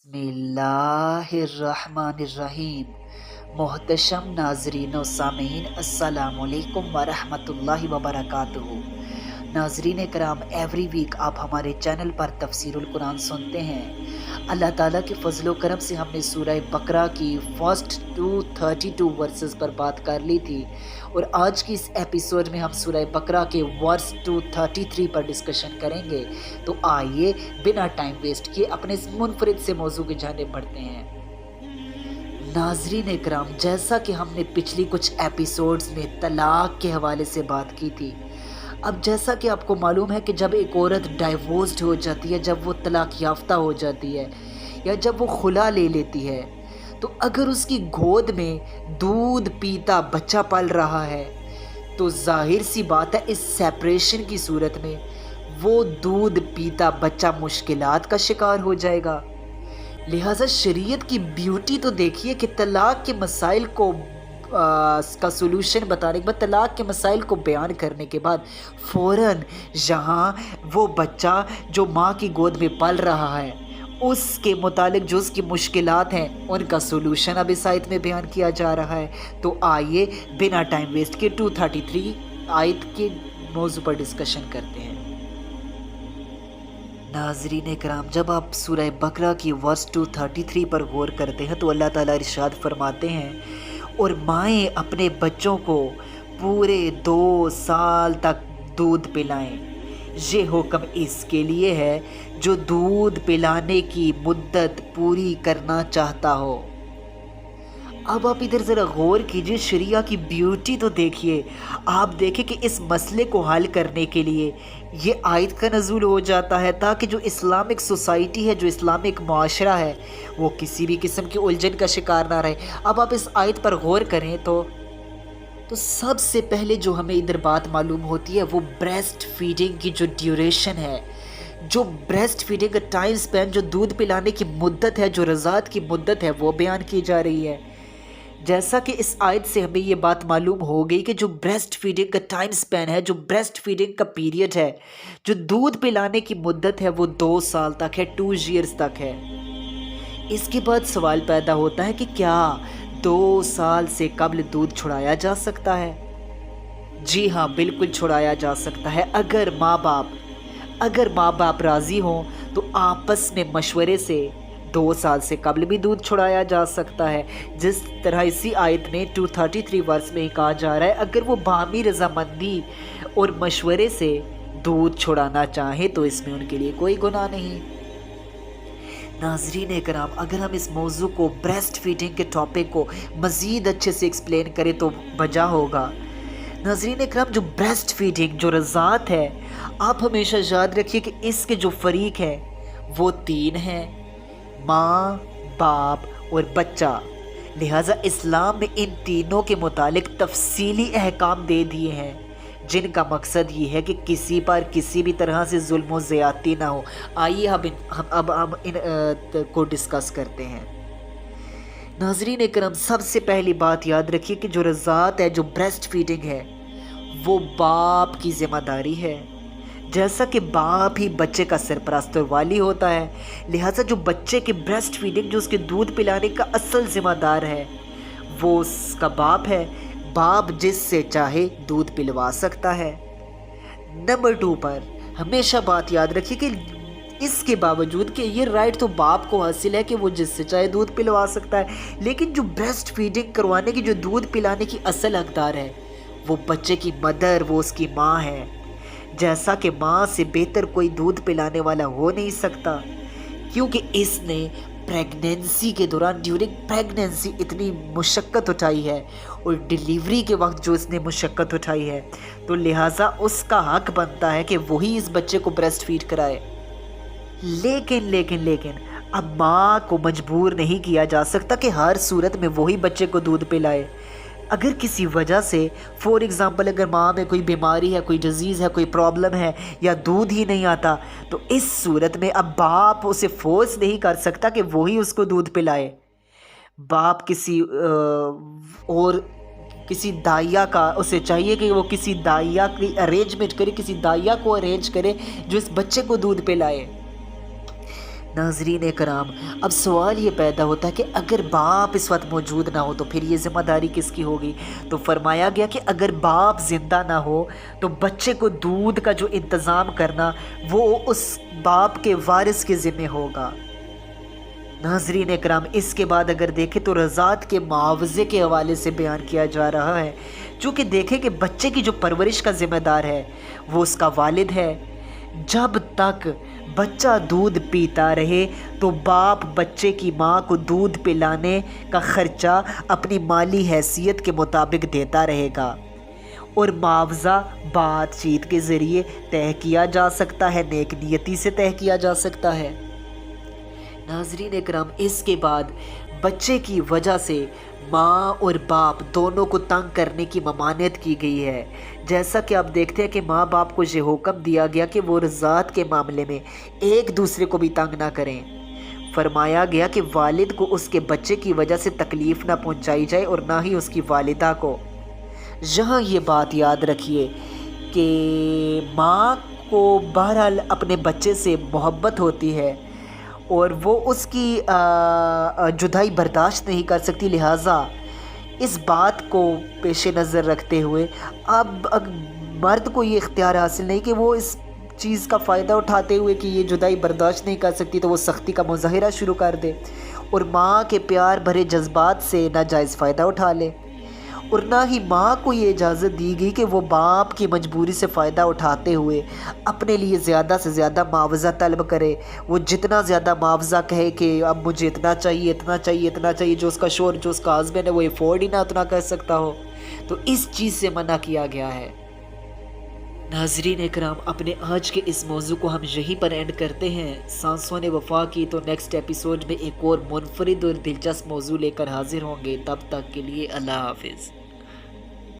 बिस्मिल्लाहिर्रहमानिर्रहीम। मोहतशम नाजरीन व सामीन, अस्सलामुअलैकुम वरहमतुल्लाहि वबरकातुहू। नाजरीन कराम, एवरी वीक आप हमारे चैनल पर तफसीरुल कुरान सुनते हैं। अल्लाह ताला के फजलो करम से हमने सूरह बकरा की फर्स्ट 232 वर्सेस पर बात कर ली थी और आज की इस एपिसोड में हम सूरह बकरा के वर्स 233 पर डिस्कशन करेंगे। तो आइए बिना टाइम वेस्ट किए अपने इस मुनफरिद से मौजू की जानिब बढ़ते हैं। नाजरीन इकराम, जैसा कि हमने पिछली कुछ एपिसोड्स में तलाक के हवाले से बात की थी, अब जैसा कि आपको मालूम है कि जब एक औरत डाइवोर्स्ड हो जाती है, जब वो तलाक याफ्ता हो जाती है या जब वो खुला ले लेती है, तो अगर उसकी गोद में दूध पीता बच्चा पल रहा है तो जाहिर सी बात है इस सेपरेशन की सूरत में वो दूध पीता बच्चा मुश्किलात का शिकार हो जाएगा। लिहाजा शरीयत की ब्यूटी तो देखिए कि तलाक के मसाइल को का सोल्यूशन बताने के बाद, तलाक के मसाइल को बयान करने के बाद फ़ौरन जहाँ वो बच्चा जो माँ की गोद में पल रहा है उसके मुतालिक जो उसकी मुश्किलात हैं उनका सोल्यूशन अब इस आयत में बयान किया जा रहा है। तो आइए बिना टाइम वेस्ट के 233 आयत के मौजू पर डिस्कशन करते हैं। नाज़रीन कराम, जब आप सूरह बकरा की वर्स 233 पर गौर करते हैं तो अल्लाह ताला इरशाद फरमाते हैं, और माएँ अपने बच्चों को पूरे 2 साल तक दूध पिलाएं। ये हुक्म इसके लिए है जो दूध पिलाने की मुद्दत पूरी करना चाहता हो। अब आप इधर ज़रा गौर कीजिए, शरिया की ब्यूटी तो देखिए। आप देखें कि इस मसले को हल करने के लिए ये आयत का नज़ूल हो जाता है ताकि जो इस्लामिक सोसाइटी है, जो इस्लामिक माशरा है, वो किसी भी किस्म की उलझन का शिकार ना रहे। अब आप इस आयत पर गौर करें तो सबसे पहले जो हमें इधर बात मालूम होती है वो ब्रेस्ट फीडिंग की जो ड्यूरेशन है, जो ब्रेस्ट फीडिंग का टाइम स्पेन, जो दूध पिलाने की मुद्दत है, जो रज़ात की मुद्दत है, वो बयान की जा रही है। जैसा कि इस आयत से हमें ये बात मालूम हो गई कि जो ब्रेस्ट फीडिंग का टाइम स्पेन है, जो ब्रेस्ट फीडिंग का पीरियड है, जो दूध पिलाने की मुद्दत है, वो 2 साल तक है, 2 ईयर्स तक है। इसके बाद सवाल पैदा होता है कि क्या 2 साल से कबल दूध छुड़ाया जा सकता है? जी हाँ, बिल्कुल छुड़ाया जा सकता है। अगर माँ बाप राज़ी हों तो आपस में मशवरे से 2 साल से कबल भी दूध छुड़ाया जा सकता है। जिस तरह इसी आयत में 233 वर्स में ही कहा जा रहा है, अगर वो बाहमी रजामंदी और मशवरे से दूध छुड़ाना चाहे तो इसमें उनके लिए कोई गुनाह नहीं। नाज़रीन कराम, अगर हम इस मौजू को, ब्रेस्ट फीडिंग के टॉपिक को मज़ीद अच्छे से एक्सप्लेन करें तो बजा होगा। नाज़रीन कराम, जो ब्रेस्ट फीडिंग, जो रज़ात है, आप हमेशा याद रखिए कि इसके जो फ़रीक हैं वो 3 हैं, माँ, बाप और बच्चा। लिहाजा इस्लाम में इन तीनों के मुतालिक तफसीली अहकाम दे दिए हैं जिनका मकसद ये है कि किसी पर किसी भी तरह से जुल्म व ज़्यादती ना हो। आइए हम इन को डिस्कस करते हैं। नाज़रीन करम, सबसे पहली बात याद रखिए कि जो रज़ात है, जो ब्रेस्ट फीडिंग है, वो बाप की ज़िम्मेदारी है। जैसा कि बाप ही बच्चे का सरपरस्त और वाली होता है, लिहाजा जो बच्चे की ब्रेस्ट फीडिंग, जो उसके दूध पिलाने का असल ज़िम्मेदार है, वो उसका बाप है। बाप जिससे चाहे दूध पिलवा सकता है। नंबर 2 पर हमेशा बात याद रखिए कि इसके बावजूद कि ये राइट तो बाप को हासिल है कि वो जिससे चाहे दूध पिलवा सकता है, लेकिन जो ब्रेस्ट फीडिंग करवाने की, जो दूध पिलाने की असल हकदार है, वो बच्चे की मदर, वो उसकी माँ है। जैसा कि माँ से बेहतर कोई दूध पिलाने वाला हो नहीं सकता, क्योंकि इसने प्रेगनेंसी के दौरान, ड्यूरिंग प्रेगनेंसी, इतनी मुशक्क़त उठाई है और डिलीवरी के वक्त जो इसने मुशक्क़त उठाई है, तो लिहाजा उसका हक बनता है कि वही इस बच्चे को ब्रेस्ट फीड कराए। लेकिन अब माँ को मजबूर नहीं किया जा सकता कि हर सूरत में वही बच्चे को दूध पिलाए। अगर किसी वजह से, फॉर एग्ज़ाम्पल, अगर माँ में कोई बीमारी है, कोई डिज़ीज़ है, कोई प्रॉब्लम है या दूध ही नहीं आता, तो इस सूरत में अब बाप उसे फोर्स नहीं कर सकता कि वही उसको दूध पिलाए। बाप किसी दाइया का, उसे चाहिए कि वो किसी दाइया की अरेंजमेंट करे, किसी दाइया को अरेंज करे जो इस बच्चे को दूध पिलाए। नाज़रीन कराम, अब सवाल ये पैदा होता है कि अगर बाप इस वक्त मौजूद ना हो तो फिर ये ज़िम्मेदारी किसकी होगी? तो फरमाया गया कि अगर बाप ज़िंदा ना हो तो बच्चे को दूध का जो इंतज़ाम करना वो उस बाप के वारिस के ज़िम्मे होगा। नाज़रीन इकराम, इसके बाद अगर देखें तो रज़ात के मुआवज़े के हवाले से बयान किया जा रहा है, चूँकि देखें कि बच्चे की जो परवरिश का ज़िम्मेदार है वो उसका वालिद है। जब तक बच्चा दूध पीता रहे तो बाप बच्चे की माँ को दूध पिलाने का ख़र्चा अपनी माली हैसियत के मुताबिक देता रहेगा और मुआवज़ा बातचीत के ज़रिए तय किया जा सकता है, नेक नियति से तय किया जा सकता है। नाज़रीन इकराम, इसके बाद बच्चे की वजह से माँ और बाप दोनों को तंग करने की ममानियत की गई है। जैसा कि आप देखते हैं कि माँ बाप को ये हुक्म दिया गया कि वो रज़ात के मामले में एक दूसरे को भी तंग ना करें। फरमाया गया कि वालिद को उसके बच्चे की वजह से तकलीफ़ ना पहुँचाई जाए और ना ही उसकी वालिदा को। यहाँ ये बात याद रखिए कि माँ को बहरहाल अपने बच्चे से मोहब्बत होती है और वो उसकी जुदाई बर्दाश्त नहीं कर सकती, लिहाजा इस बात को पेश नज़र रखते हुए अब मर्द को ये इख्तियार हासिल नहीं कि वो इस चीज़ का फ़ायदा उठाते हुए कि ये जुदाई बर्दाश्त नहीं कर सकती तो वो सख्ती का मुज़ाहिरा शुरू कर दे और माँ के प्यार भरे जज्बात से नाजायज़ फ़ायदा उठा ले। और ना ही माँ को ये इजाज़त दी गई कि वो बाप की मजबूरी से फ़ायदा उठाते हुए अपने लिए ज़्यादा से ज़्यादा मुआवज़ा तलब करे। वो जितना ज़्यादा मुआवज़ा कहे कि अब मुझे इतना चाहिए, इतना चाहिए, इतना चाहिए, जो उसका शोहर, जो उसका हस्बैंड है वो अफोर्ड ही ना उतना कर सकता हो, तो इस चीज़ से मना किया गया है। नाज़रीन इकराम, अपने आज के इस मौजू को हम यहीं पर एंड करते हैं। सांसों ने वफ़ा की तो नेक्स्ट एपिसोड में एक और मुनफरिद और दिलचस्प मौजू लेकर हाजिर होंगे। तब तक के लिए अल्लाह हाफिज़।